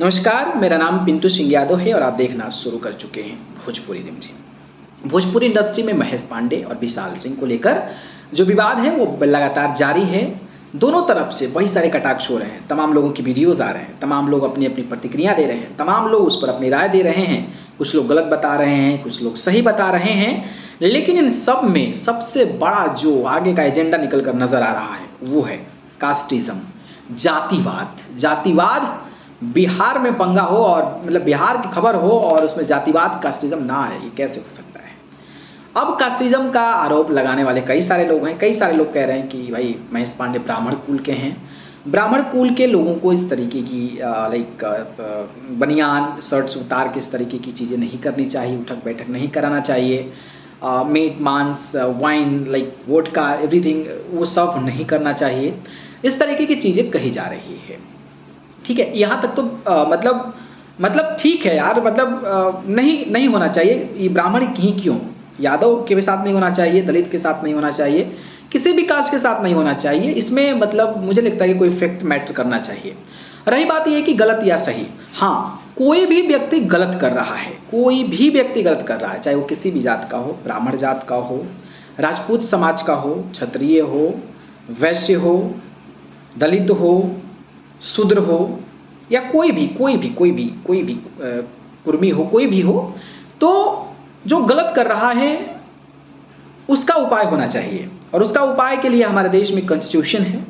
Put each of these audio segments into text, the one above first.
नमस्कार, मेरा नाम पिंटू सिंह यादव है और आप देखना शुरू कर चुके हैं भोजपुरी रिमझिम। भोजपुरी इंडस्ट्री में महेश पांडे और विशाल सिंह को लेकर जो विवाद है वो लगातार जारी है। दोनों तरफ से वही सारे कटाक्ष हो रहे हैं, तमाम लोगों की वीडियोज़ आ रहे हैं, तमाम लोग अपनी अपनी प्रतिक्रिया दे रहे हैं, तमाम लोग उस पर अपनी राय दे रहे हैं। कुछ लोग गलत बता रहे हैं, कुछ लोग सही बता रहे हैं, लेकिन इन सब में सबसे बड़ा जो आगे का एजेंडा निकल कर नजर आ रहा है वो है कास्टिज्म, जातिवाद। बिहार में पंगा हो और मतलब बिहार की खबर हो और उसमें जातिवाद कास्टिज्म ना आए, ये कैसे हो सकता है। अब कास्टिज्म का आरोप लगाने वाले कई सारे लोग हैं। कई सारे लोग कह रहे हैं कि भाई महेश पांडे ब्राह्मण कुल के हैं, ब्राह्मण कुल के लोगों को इस तरीके की बनियान शर्ट्स उतार के इस तरीके की चीज़ें नहीं करनी चाहिए, उठक बैठक नहीं कराना चाहिए, मीट मांस वाइन वोडका एवरीथिंग वो सर्व नहीं करना चाहिए, इस तरीके की चीज़ें कही जा रही है। ठीक है, यहाँ तक तो मतलब ठीक है यार, नहीं होना चाहिए। ये ब्राह्मण ही क्यों, यादव के साथ नहीं होना चाहिए, दलित के साथ नहीं होना चाहिए, किसी भी कास्ट के साथ नहीं होना चाहिए। इसमें मुझे लगता है कि कोई फैक्ट मैटर करना चाहिए। रही बात यह कि गलत या सही, हाँ कोई भी व्यक्ति गलत कर रहा है, कोई भी व्यक्ति गलत कर रहा है, चाहे वो किसी भी जात का हो, ब्राह्मण जात का हो, राजपूत समाज का हो, क्षत्रिय हो, वैश्य हो, दलित हो, शूद्र हो या कोई भी कुर्मी हो, कोई भी हो, तो जो गलत कर रहा है उसका उपाय होना चाहिए। और उसका उपाय के लिए हमारे देश में कॉन्स्टिट्यूशन है,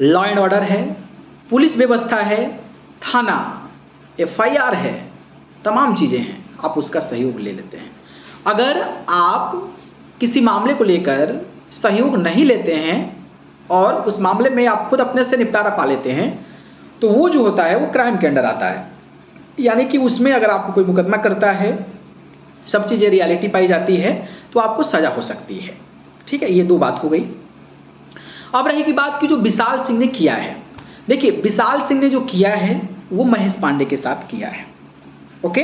लॉ एंड ऑर्डर है, पुलिस व्यवस्था है, थाना, FIR है, तमाम चीज़ें हैं। आप उसका सहयोग ले लेते हैं। अगर आप किसी मामले को लेकर सहयोग नहीं लेते हैं और उस मामले में आप खुद अपने से निपटारा पा लेते हैं तो वो जो होता है वो क्राइम के अंडर आता है। यानी कि उसमें अगर आपको कोई मुकदमा करता है, सब चीज़ें रियलिटी पाई जाती है तो आपको सज़ा हो सकती है। ठीक है, ये दो बात हो गई। अब रहेगी बात कि जो विशाल सिंह ने किया है, देखिए विशाल सिंह ने जो किया है वो महेश पांडे के साथ किया है। ओके,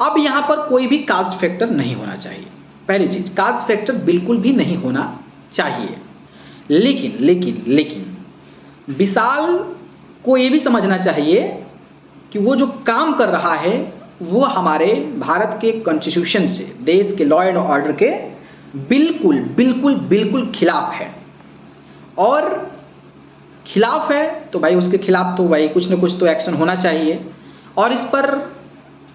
अब यहाँ पर कोई भी कास्ट फैक्टर नहीं होना चाहिए। पहली चीज, कास्ट फैक्टर बिल्कुल भी नहीं होना चाहिए। लेकिन विशाल को ये भी समझना चाहिए कि वो जो काम कर रहा है वो भारत के कॉन्स्टिट्यूशन से, देश के लॉ एंड ऑर्डर के बिल्कुल खिलाफ है। और खिलाफ है तो भाई उसके खिलाफ तो भाई कुछ न कुछ तो एक्शन होना चाहिए। और इस पर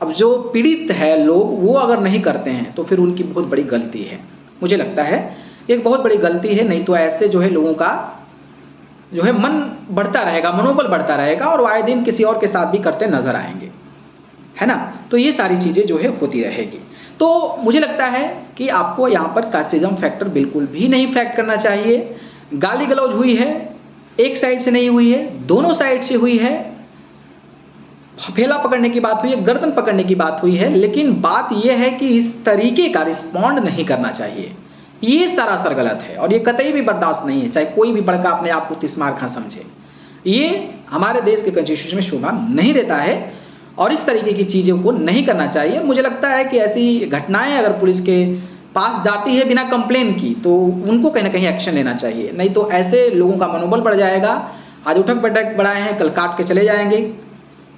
अब जो पीड़ित है लोग, वो अगर नहीं करते हैं तो फिर उनकी बहुत बड़ी गलती है। मुझे लगता है एक बहुत बड़ी गलती है। नहीं तो ऐसे जो है लोगों का जो है मन बढ़ता रहेगा, मनोबल बढ़ता रहेगा और आए दिन किसी और के साथ भी करते नजर आएंगे, है ना। तो ये सारी चीज़ें जो है होती रहेगी। तो मुझे लगता है कि आपको यहाँ पर कास्टिज्म फैक्टर बिल्कुल भी नहीं फैक्ट करना चाहिए। गाली गलौज हुई है, एक साइड से नहीं हुई है, दोनों साइड से हुई है। फेला पकड़ने की बात हुई है, गर्दन पकड़ने की बात हुई है, लेकिन बात यह है कि इस तरीके का रिस्पॉन्ड नहीं करना चाहिए। ये सरासर गलत है और ये कतई भी बर्दाश्त नहीं है, चाहे कोई भी बड़का अपने आप को तिस्मार खां समझे। ये हमारे देश के कॉन्स्टिट्यूशन में शोभा नहीं देता है और इस तरीके की चीज़ों को नहीं करना चाहिए। मुझे लगता है कि ऐसी घटनाएं अगर पुलिस के पास जाती है बिना कंप्लेन की तो उनको कहीं ना कहीं एक्शन लेना चाहिए। नहीं तो ऐसे लोगों का मनोबल बढ़ जाएगा। आज उठक बैठक बढ़ाए हैं, कल काट के चले जाएंगे,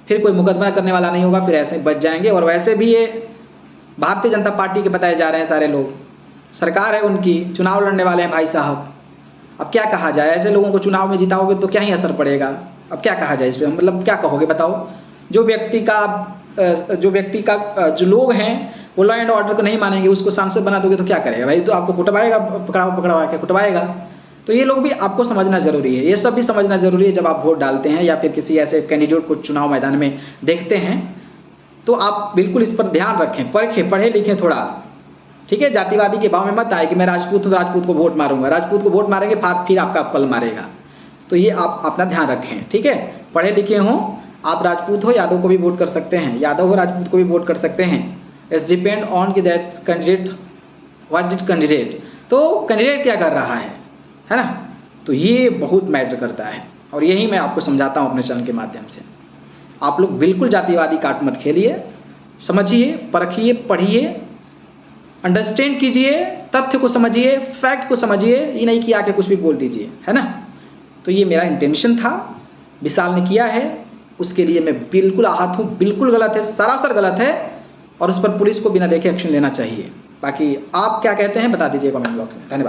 फिर कोई मुकदमा करने वाला नहीं होगा, फिर ऐसे बच जाएंगे। और वैसे भी ये भारतीय जनता पार्टी के बताए जा रहे हैं सारे लोग, सरकार है उनकी, चुनाव लड़ने वाले हैं भाई साहब। अब क्या कहा जाए, ऐसे लोगों को चुनाव में जिताओगे तो क्या ही असर पड़ेगा। अब क्या कहा जाए इस पर, मतलब क्या कहोगे बताओ। जो व्यक्ति का जो लोग हैं वो लॉ एंड ऑर्डर को नहीं मानेंगे, उसको सांसद बना दोगे तो क्या करेगा भाई, तो आपको कुटवाएगा, पकड़वा के कुटवाएगा। तो ये लोग भी आपको समझना जरूरी है, ये सब भी समझना जरूरी है। जब आप वोट डालते हैं या फिर किसी ऐसे कैंडिडेट को चुनाव मैदान में देखते हैं तो आप बिल्कुल इस पर ध्यान रखें, परखें, पढ़े लिखें थोड़ा। ठीक है, जातिवादी के भाव में मत आए कि मैं राजपूत हूँ, राजपूत को वोट मारूंगा। राजपूत को वोट मारेंगे फिर आपका पल मारेगा। तो ये आप अपना ध्यान रखें। ठीक है, पढ़े लिखे हों, आप राजपूत हो, यादव को भी वोट कर सकते हैं, यादव हो राजपूत को भी वोट कर सकते हैं। इट्स डिपेंड ऑन कि that candidate what did candidate, तो कैंडिडेट क्या कर रहा है ना। तो ये बहुत मैटर करता है और यही मैं आपको समझाता हूँ अपने चैनल के माध्यम से। आप लोग बिल्कुल जातिवादी काट मत खेलिए, समझिए, परखिए, पढ़िए, अंडरस्टैंड कीजिए, तथ्य को समझिए, फैक्ट को समझिए, ये नहीं कि आके कुछ भी बोल दीजिए, है ना। तो ये मेरा इंटेंशन था। विशाल ने किया है, उसके लिए मैं बिल्कुल आहत हूँ, बिल्कुल गलत है, सरासर गलत है और उस पर पुलिस को बिना देखे एक्शन लेना चाहिए। बाकी आप क्या कहते हैं बता दीजिए कमेंट बॉक्स में। धन्यवाद।